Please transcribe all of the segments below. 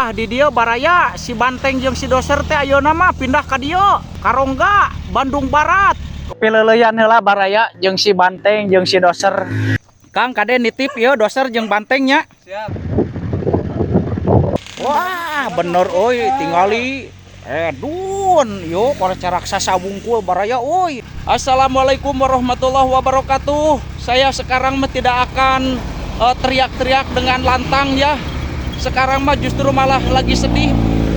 Nah di dia baraya si Banteng jeung si Doser teh ayeuna mah pindah ka dieu Karongga Bandung Barat. Pileuleyan heula baraya jeung si Banteng jeung si Doser. Kang kade nitip ieu Doser jeung Bantengnya. Siap. Wah bener euy tingali dun yo para raksasa bungkul baraya euy. Assalamualaikum warahmatullahi wabarakatuh. Saya sekarang mah tidak akan teriak-teriak dengan lantang ya. Sekarang mah justru malah lagi sedih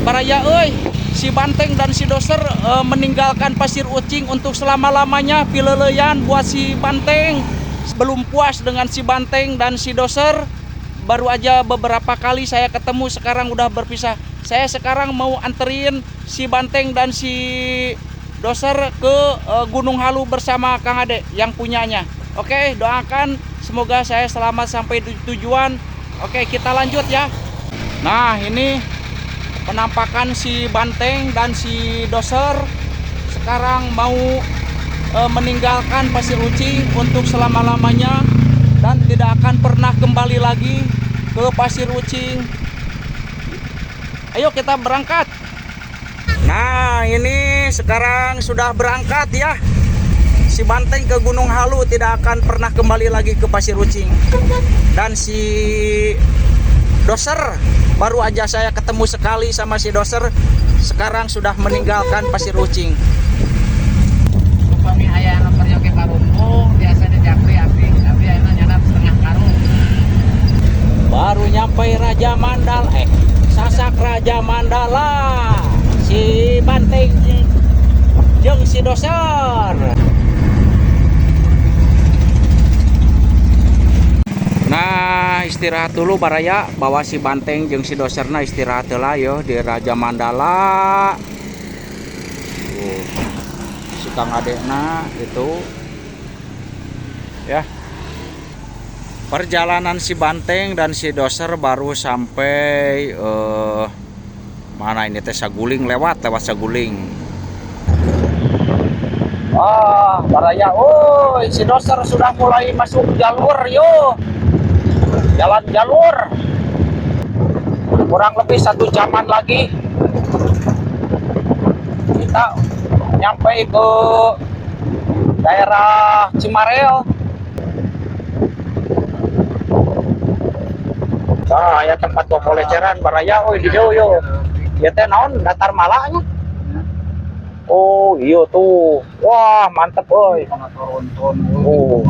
baraya euy. Si Banteng dan si Doser meninggalkan Pasir Ucing untuk selama-lamanya. Pileuleyan buat si Banteng. Belum puas dengan si Banteng dan si Doser, baru aja beberapa kali saya ketemu, sekarang udah berpisah. Saya sekarang mau anterin si Banteng dan si Doser ke Gunung Halu bersama Kang Ade yang punyanya. Oke, doakan semoga saya selamat sampai tujuan. Oke, kita lanjut ya. Nah, ini penampakan si Banteng dan si Doser sekarang mau meninggalkan Pasir Ucing untuk selama-lamanya dan tidak akan pernah kembali lagi ke Pasir Ucing. Ayo kita berangkat. Nah, ini sekarang sudah berangkat ya. Si Banteng ke Gunung Halu tidak akan pernah kembali lagi ke Pasir Ucing. Dan si Doser, baru aja saya ketemu sekali sama si Doser, sekarang sudah meninggalkan Pasir Ucing. Kami ayah anak peryoke Parungkung, biasanya Japri abdi ayana nyanap setengah karung. Baru nyampe Raja Mandala, Sasak Raja Mandala, si Banteng jeung si Doser. Nah, istirahat dulu baraya, bawa si Banteng jeung si Doserna istirahat heula yo di Raja Mandala. Si Kang Adekna itu ya. Perjalanan si Banteng dan si Doser baru sampai mana ini teh Saguling, lewat Saguling. Baraya, si Doser sudah mulai masuk jalur yo. Jalan jalur. Kurang lebih 1 jaman lagi kita nyampe ke daerah Cimarel. Nah, ya tempat popoleceran baraya di dieu yo. Ya teh naon datar malanya. Oh, iya tuh. Wah, mantep euy. Oh.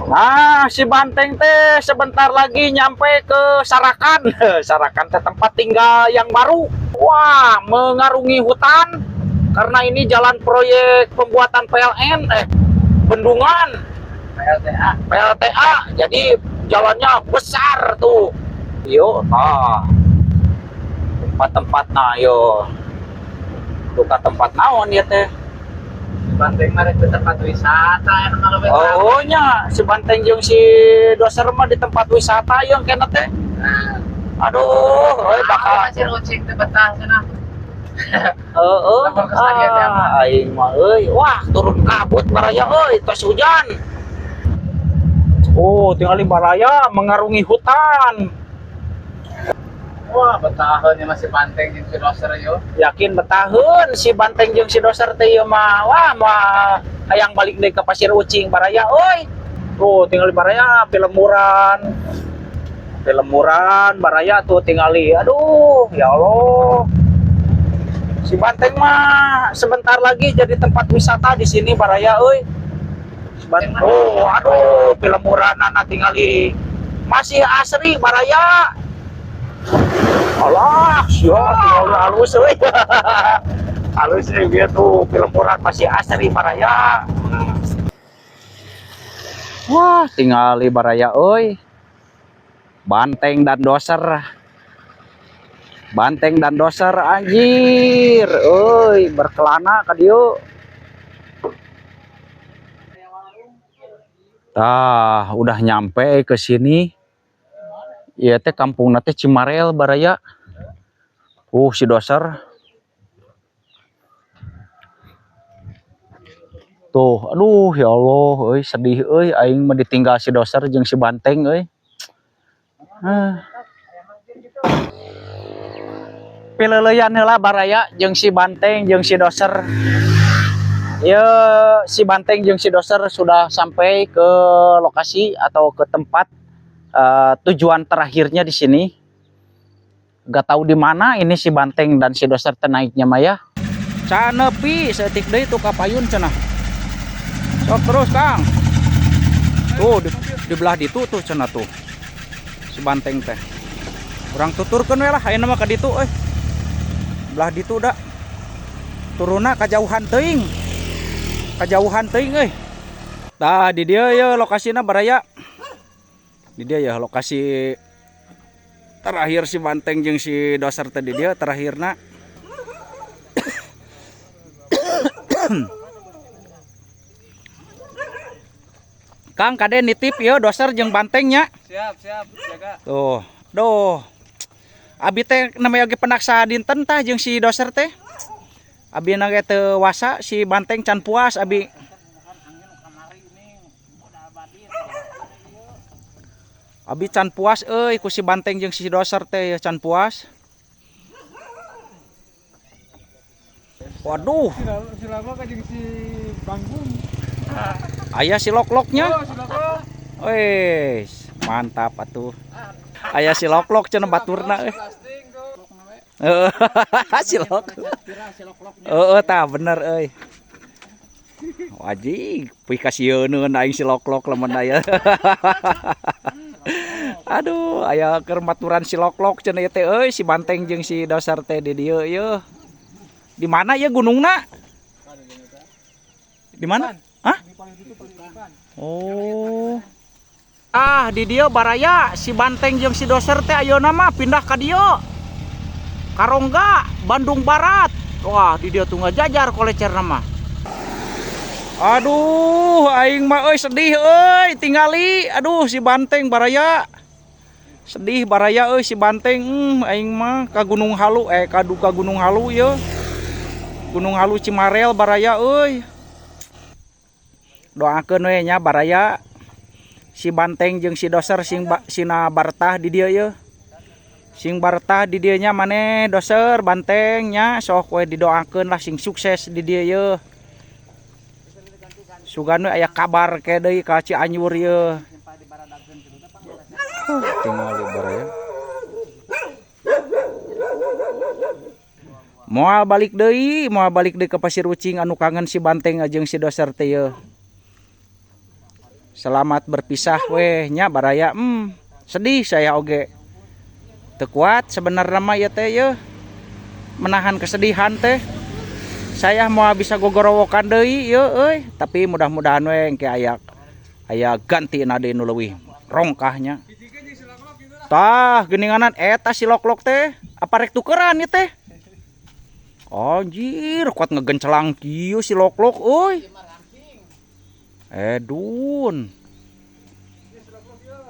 Nah, si Banteng teh sebentar lagi nyampe ke Sarakan. Sarakan teh tempat tinggal yang baru. Wah, mengarungi hutan karena ini jalan proyek pembuatan PLN, bendungan PLTA. Jadi jalannya besar tuh. Yo, tempat-tempat nah yo. Buka tempat naon ya teh. Banteng mah ke tempat wisata anu mah. Oh nya, si Banteng jeung si Doser mah di tempat wisata yang kena teh. Aduh, bakal Pasir Ucing teh betah cenah. aing mah euy. Wah, turun kabut baraya euy, tos hujan. Oh, tinggal di baraya mengarungi hutan. Wah, betaheun ya masih Banteng jeung si Doser yo. Yakin betaheun si Banteng jeung si Doser teh ieu mah. Wah, mah hayang balik deui ke Pasir Ucing baraya euy. Tuh, tinggal di baraya Pilemuran. Pilemuran baraya tuh tinggali. Aduh, ya Allah. Si Banteng mah sebentar lagi jadi tempat wisata di sini baraya euy. Oh, aduh, Pilemuran anak tinggali. Masih asri baraya. Allah, siap, halus euy. Halus dia tuh Pilemuran masih asri baraya. Wah, tinggali baraya euy. Banteng dan Doser. Banteng dan Doser anjir, euy, berkelana ka dieu. Udah nyampe ke sini. Iya teh kampung teh Cimarel baraya. Si Doser. Tuh, aduh ya Allah, euy sedih euy aing mah ditinggal si Doser jeung si Banteng euy. Pileuleyan heula baraya jeung si Banteng jeung si Doser. Ya, si Banteng jeung si Doser sudah sampai ke lokasi atau ke tempat tujuan terakhirnya di sini. Gak tahu di mana ini si Banteng dan si Doser naiknya Maya. Canepi setik deui tuh kapayun cenah. Sok terus Kang. Tuh di belah ditu tuh cenah tuh. Si Banteng teh. Urang tuturkeun we lah ayeuna mah ka ditu euy. Belah ditu da. Turuna kajauhan teuing. Kajauhan teuing euy. Tah di dieu ya lokasina baraya. Di dia ya lokasi terakhir si Banteng jeung si Doser teh di dia terakhirna. Kang kade nitip ya Doser jeung Bantengnya. Siap, jaga. Tuh, abi teh namanya ge penaksa dinten tah jeung si Doser teh. Abi na ge teu wasa si Banteng can puas abi. Abi can puas euy ku si Banteng jeung si Doser teh can puas. Waduh. Si Lama ka jeung si Banggung. Aya si lok-loknya. Oh, si Lama. Wes, mantap atuh. Aya si lok-lok cenah baturna euy. Heeh, si lok. Heeh, tah bener euy. Wajib, pi kasieun aing si lok-lok lamun aya. Aduh, aya keur maturan si lok-lok cenah teh euy si Banteng jeung si Doser teh di dieu yeuh. Di mana ya gunungna? Di mana? Hah? Oh. Ah, di dieu baraya si Banteng jeung si Doser teh ayeuna mah pindah ka dieu. Karongga, Bandung Barat. Wah, di dieu tuh ngajajar kolecerna mah. Aduh, aing mah euy sedih euy tingali. Aduh si Banteng baraya. Sedih baraya euy si Banteng. Aing mah ka Gunung Halu ka Gunung Halu ye. Gunung Halu Cimarel baraya euy. Doakeun we nya baraya si Banteng jeung si Doser sina bartah di dieu ye. Sing bartah di dieu nya maneh Doser Banteng nya sok we didoakeun lah sing sukses di dieu ye. Sugan we aya kabar ke deui ka Cianjur ye. Tinggal di baraya. Moal balik deui ke Pasir Ucing anu kangen si Banteng jeung si Doser teh ye. Selamat berpisah weh nya baraya. Sedih saya oge. Teu kuat sebenarnya mah ya teh ye. Menahan kesedihan teh. Saya mau bisa gogorowokan deui ye euy, tapi mudah-mudahan we engke aya gantina deui nu leuwih rongkahnya. Tah geuninganan eta si lok-lok teh apa rek tukeran ieu teh? Anjir, kuat ngegencelang kieu si lok-lok euy. Dun.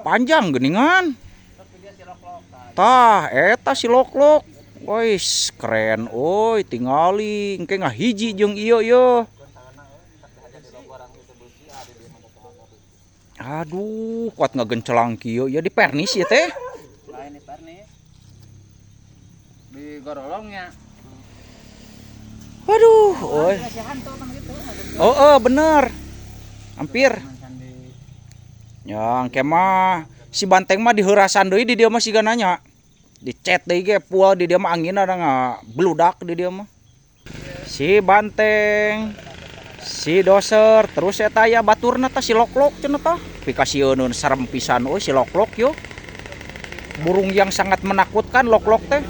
Panjang geuningan. Tah, eta si lok-lok. Wis, keren euy, tingali engke ngahiji jeung ieu ye. Aduh, kuat ngegencelang kieu ya di pernis ya teh. Lain di pernis. Di gorolongnya. Waduh, euy. Oh, bener. Hampir. Ya, engke mah si Banteng mah diheurasan deui di dieu mah siga nanya. Dicet deui ge pual di dieu mah anginna da ngabludak di dieu mah. Si Banteng, si Doser, terus eta aya baturna tah si lok-lok cenah tah. Pikasieun serem pisan euy si lok-lok yo. Burung yang sangat menakutkan lok-lok teh.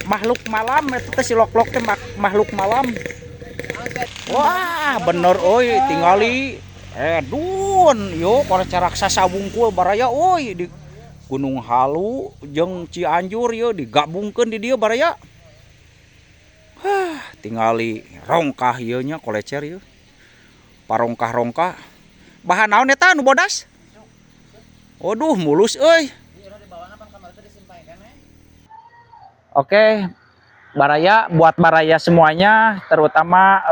Makhluk malam eta teh si lok-lok teh makhluk malam. Wah, bener euy tingali dun yo kolecer raksasa wungkul baraya euy di Gunung Halu jeung Cianjur yo digabungkeun di dieu baraya. Tingali rongkah ieu nya kolecer ieu. Parongkah-rongkah. Bahan naon eta nu bodas? Waduh, mulus euy. Oke, baraya buat baraya semuanya, terutama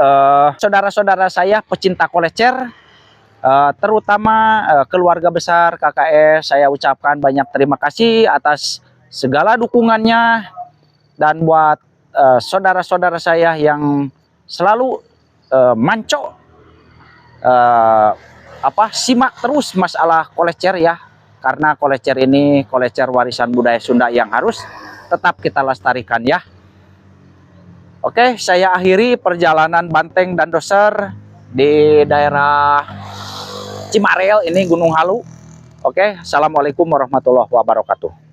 saudara-saudara saya pecinta kolecer terutama keluarga besar KKS, saya ucapkan banyak terima kasih atas segala dukungannya, dan buat saudara-saudara saya yang selalu manco simak terus masalah kolecer ya, karena kolecer ini kolecer warisan budaya Sunda yang harus tetap kita lestarikan ya. Oke, saya akhiri perjalanan Banteng dan Doser di daerah Cimarel ini, Gunung Halu. Oke, assalamualaikum warahmatullahi wabarakatuh.